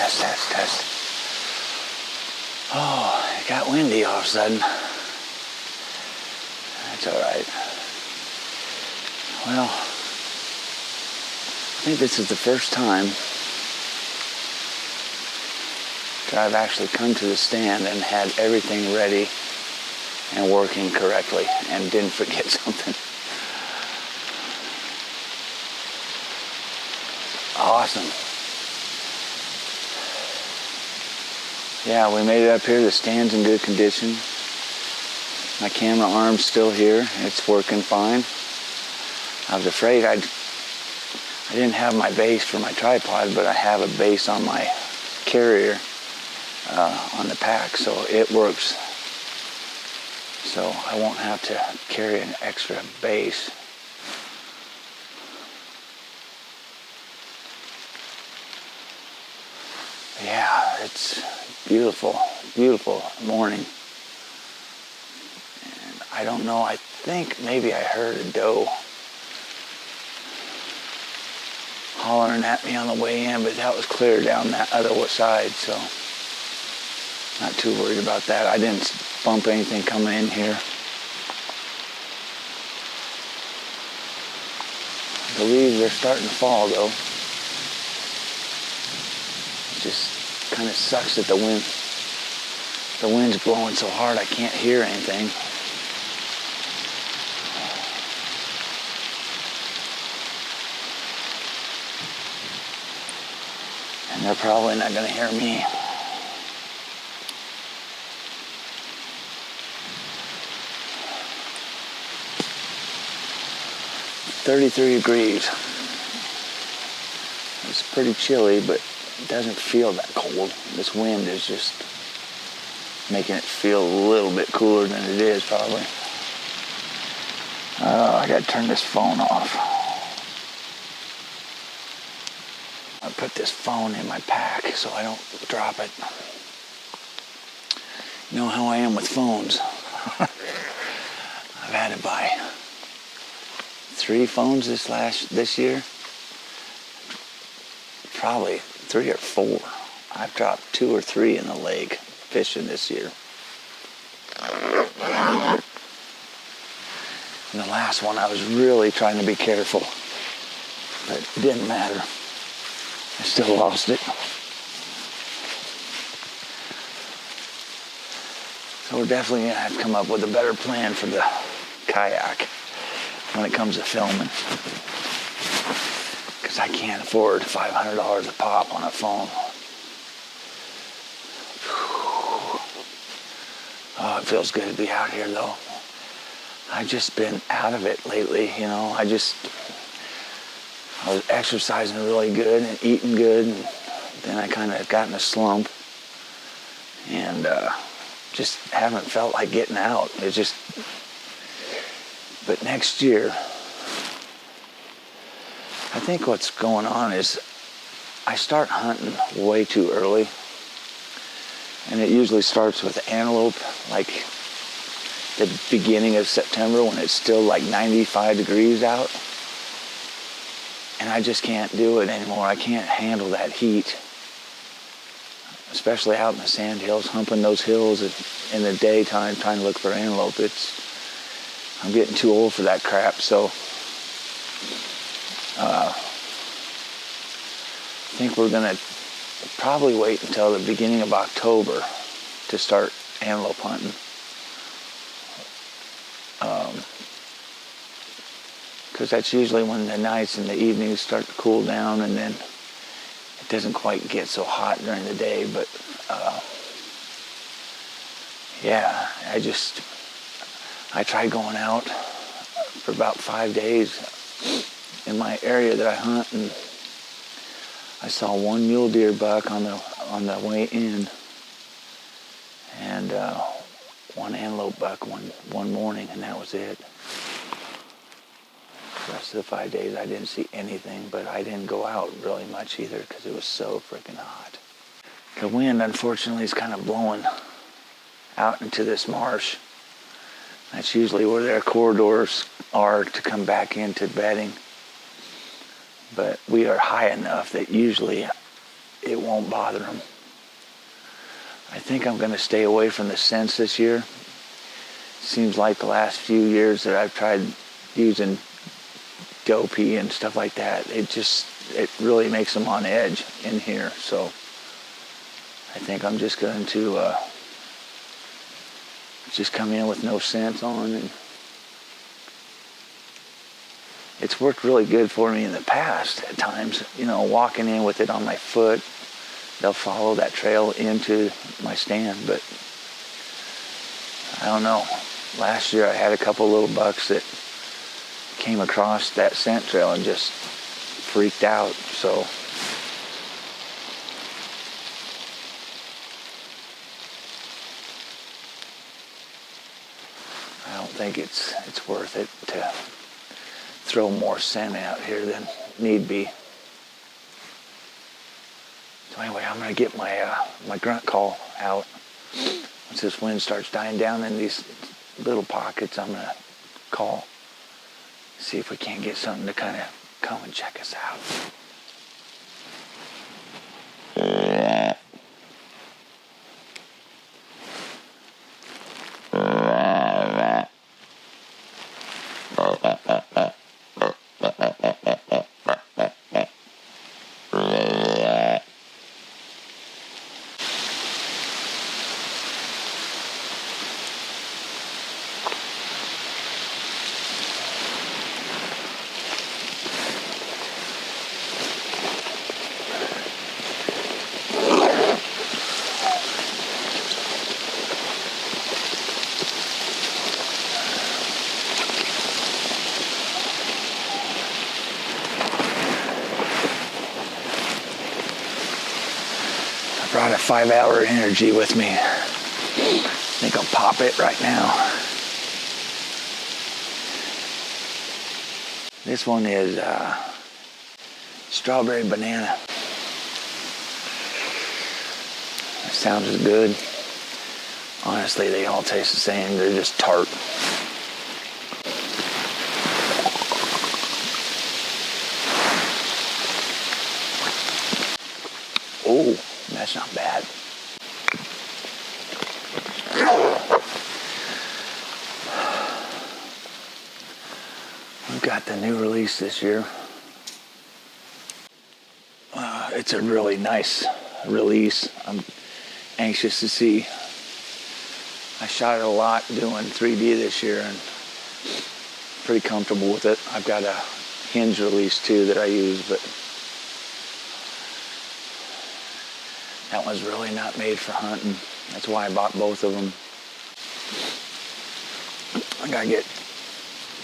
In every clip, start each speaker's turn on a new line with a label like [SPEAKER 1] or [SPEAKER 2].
[SPEAKER 1] test, test, test. Oh, it got windy all of a sudden. That's all right. Well, I think this is the first time that I've actually come to the stand and had everything ready and working correctly and didn't forget something. Awesome. Yeah, we made it up here. The stand's in good condition. My camera arm's still here. It's working fine. I was afraid I didn't have my base for my tripod, but I have a base on my carrier on the pack, so it works. So I won't have to carry an extra base. Yeah, it's beautiful, beautiful morning. And I don't know, I think maybe I heard a doe hollering at me on the way in, but that was clear down that other side, so not too worried about that. I didn't bump anything coming in here. The leaves are starting to fall though. It just kind of sucks that the wind's blowing so hard I can't hear anything. And they're probably not going to hear me. "33 degrees. It's pretty chilly, but it doesn't feel that cold. This wind is just making it feel a little bit cooler than it is, probably. I gotta turn this phone off. I put this phone in my pack so I don't drop it. You know how I am with phones. I've had to buy 3 phones this year. Probably 3 or 4. I've dropped 2 or 3 in the lake fishing this year. And the last one I was really trying to be careful, but it didn't matter. I still lost it. So we're definitely gonna have to come up with a better plan for the kayak when it comes to filming. Because I can't afford $500 a pop on a phone. Oh, it feels good to be out here though. I've just been out of it lately, you know. I was exercising really good and eating good, and then I kind of got in a slump and just haven't felt like getting out. But next year, I think what's going on is I start hunting way too early, and it usually starts with antelope, like the beginning of September when it's still like 95 degrees out. And I just can't do it anymore. I can't handle that heat, especially out in the sand hills, humping those hills in the daytime, trying to look for antelope. I'm getting too old for that crap, so I think we're gonna probably wait until the beginning of October to start antelope hunting. Because that's usually when the nights and the evenings start to cool down, and then it doesn't quite get so hot during the day. But yeah, I tried going out for about 5 days in my area that I hunt, and I saw 1 mule deer buck on the way in, and 1 antelope buck one morning, and that was it. The rest of the 5 days I didn't see anything, but I didn't go out really much either because it was so freaking hot. The wind, unfortunately, is kind of blowing out into this marsh. That's usually where their corridors are to come back into bedding. But we are high enough that usually it won't bother them. I think I'm going to stay away from the scents this year. Seems like the last few years that I've tried using Dopey and stuff like that, it really makes them on edge in here. So I think I'm just going to just come in with no scents on, and it's worked really good for me in the past at times. You know, walking in with it on my foot, they'll follow that trail into my stand, but I don't know. Last year I had a couple little bucks that came across that scent trail and just freaked out, so I don't think it's worth it to throw more scent out here than need be. So anyway, I'm gonna get my grunt call out. Once this wind starts dying down in these little pockets, I'm gonna call, see if we can't get something to kind of come and check us out. Brought a 5-hour energy with me. I think I'll pop it right now. This one is strawberry banana. It sounds good. Honestly, they all taste the same. They're just tart. Oh, that's not bad. We've got the new release this year. It's a really nice release. I'm anxious to see. I shot it a lot doing 3D this year and pretty comfortable with it. I've got a hinge release too that I use, but that one's really not made for hunting. That's why I bought both of them. I gotta get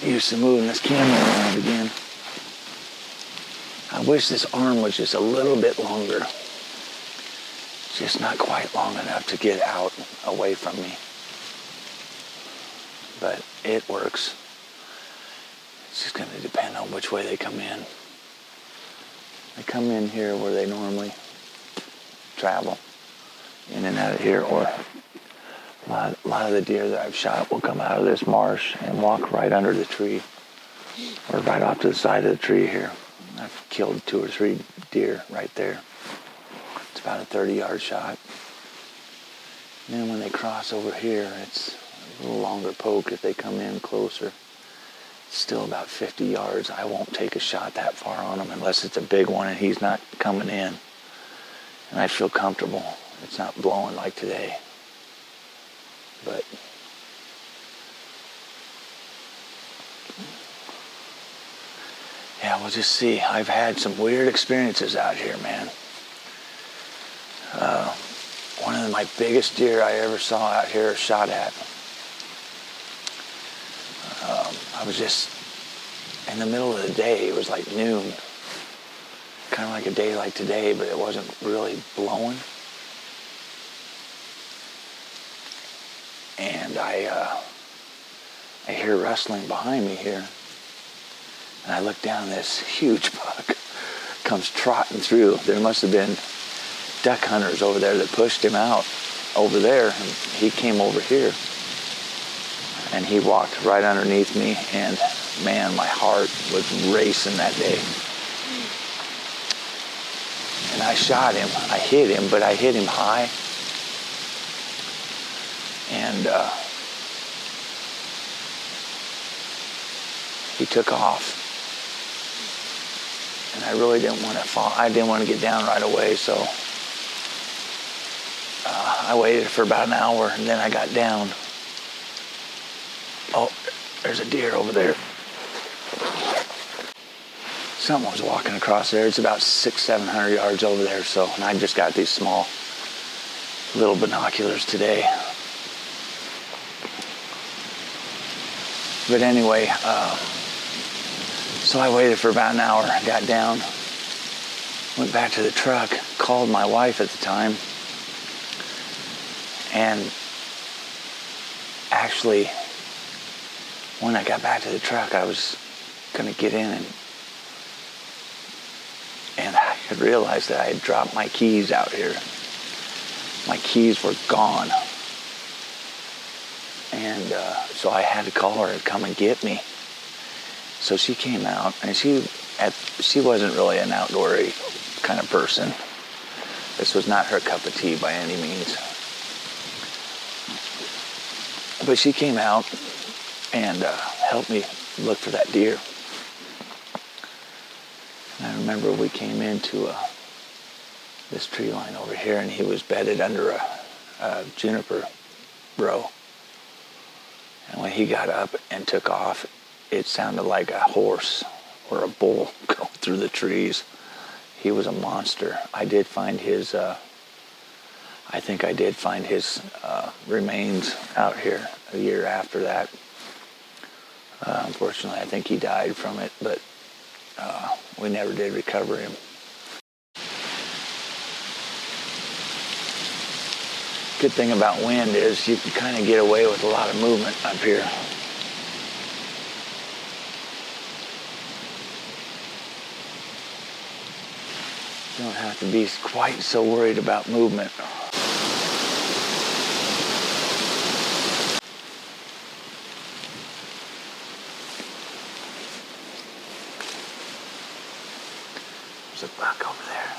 [SPEAKER 1] used to moving this camera around again. I wish this arm was just a little bit longer. It's just not quite long enough to get out away from me. But it works. It's just gonna depend on which way they come in. They come in here where they normally travel, in and out of here, or a lot of the deer that I've shot will come out of this marsh and walk right under the tree, or right off to the side of the tree here. I've killed 2 or 3 deer right there. It's about a 30-yard shot. And then when they cross over here, it's a little longer poke if they come in closer. It's still about 50 yards. I won't take a shot that far on him unless it's a big one and he's not coming in. And I feel comfortable. It's not blowing like today. But yeah, we'll just see. I've had some weird experiences out here, man. One of my biggest deer I ever saw out here shot at. I was just in the middle of the day. It was like noon. Kind of like a day like today, but it wasn't really blowing. And I hear rustling behind me here. And I look down, this huge buck comes trotting through. There must have been duck hunters over there that pushed him out over there. And he came over here. And he walked right underneath me. And man, my heart was racing that day. and I shot him. I hit him, but I hit him high. And he took off. And I really didn't want to fall. I didn't want to get down right away, so I waited for about an hour, and then I got down. Oh, there's a deer over there. Someone was walking across there. It's about 600-700 yards over there. So, and I just got these small little binoculars today. But anyway, so I waited for about an hour, got down, went back to the truck, called my wife at the time, and actually, when I got back to the truck, I was going to get in and I had realized that I had dropped my keys out here. My keys were gone. And so I had to call her to come and get me. So she came out, and she wasn't really an outdoorsy kind of person. This was not her cup of tea by any means. But she came out and helped me look for that deer. And I remember we came into this tree line over here, and he was bedded under a juniper row. And when he got up and took off, it sounded like a horse or a bull going through the trees. He was a monster. I did find his, I think I did find his remains out here a year after that. Unfortunately, I think he died from it, but we never did recover him. Good thing about wind is you can kind of get away with a lot of movement up here. You don't have to be quite so worried about movement. There's a buck over there.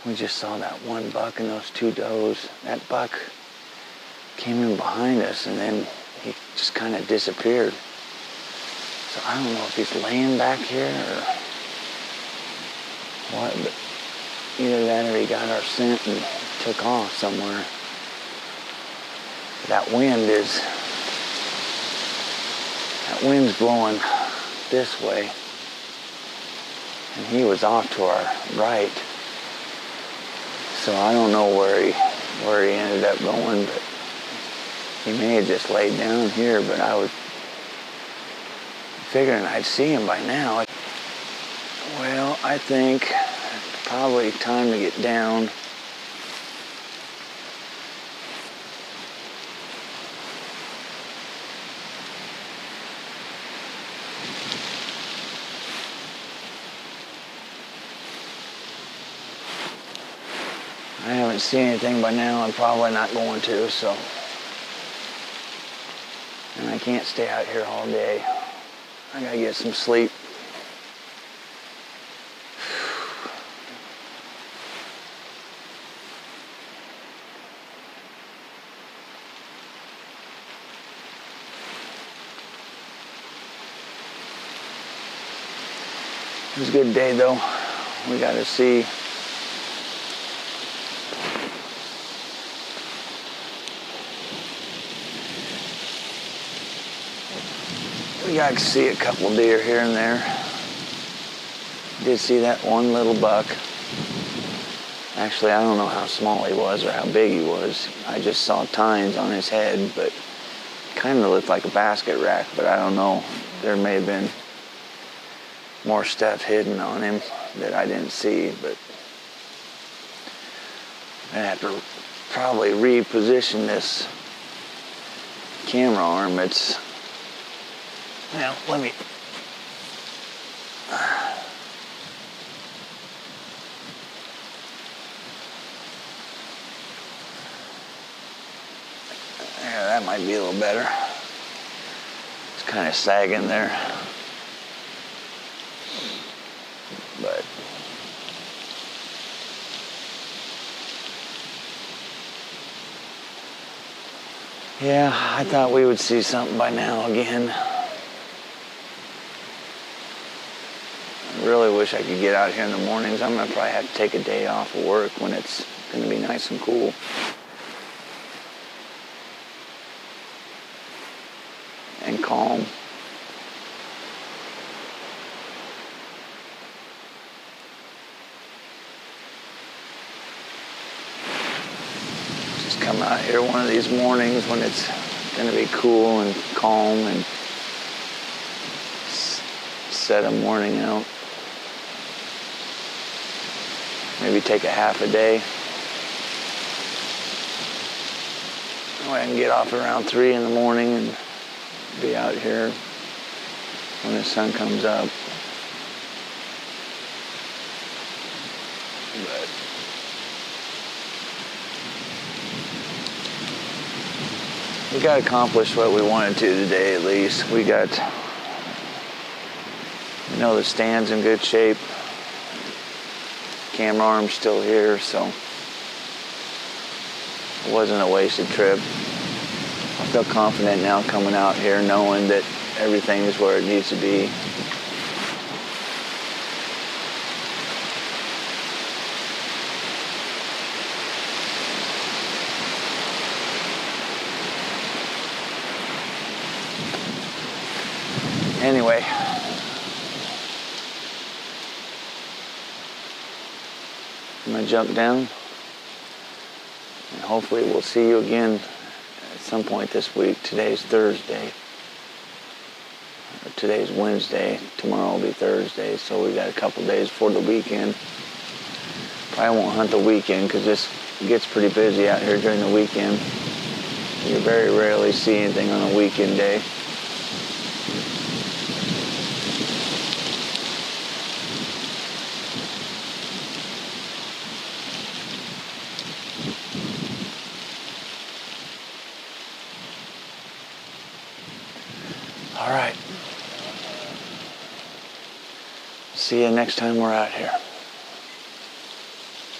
[SPEAKER 1] We just saw that one buck and those two does. That buck came in behind us, and then he just kind of disappeared. So I don't know if he's laying back here or what, but either that or he got our scent and took off somewhere. That wind's blowing this way, and he was off to our right. So I don't know where he ended up going, but he may have just laid down here, but I was figuring I'd see him by now. Well, I think it's probably time to get down. I haven't seen anything by now. I'm probably not going to, so. And I can't stay out here all day. I gotta get some sleep. It was a good day though. We got to see I could see a couple deer here and there. Did see that one little buck. Actually, I don't know how small he was or how big he was. I just saw tines on his head, but kind of looked like a basket rack, but I don't know. There may have been more stuff hidden on him that I didn't see, but I have to probably reposition this camera arm. It's, now let me, yeah, that might be a little better. It's kind of sagging there. But yeah, I thought we would see something by now again. I really wish I could get out here in the mornings. I'm gonna probably have to take a day off of work when it's gonna be nice and cool. And calm. Just come out here one of these mornings when it's gonna be cool and calm and set a morning out. Maybe take a half a day. I can get off around 3 in the morning and be out here when the sun comes up. But we got accomplished what we wanted to today, at least. We know the stand's in good shape. Camera arm's still here, so it wasn't a wasted trip. I feel confident now coming out here knowing that everything is where it needs to be. Anyway, I'm gonna jump down and hopefully we'll see you again at some point this week. Today's Thursday. Today's Wednesday. Tomorrow will be Thursday, so we got a couple days before the weekend. Probably won't hunt the weekend because this gets pretty busy out here during the weekend. You very rarely see anything on a weekend day. All right. See you next time we're out here.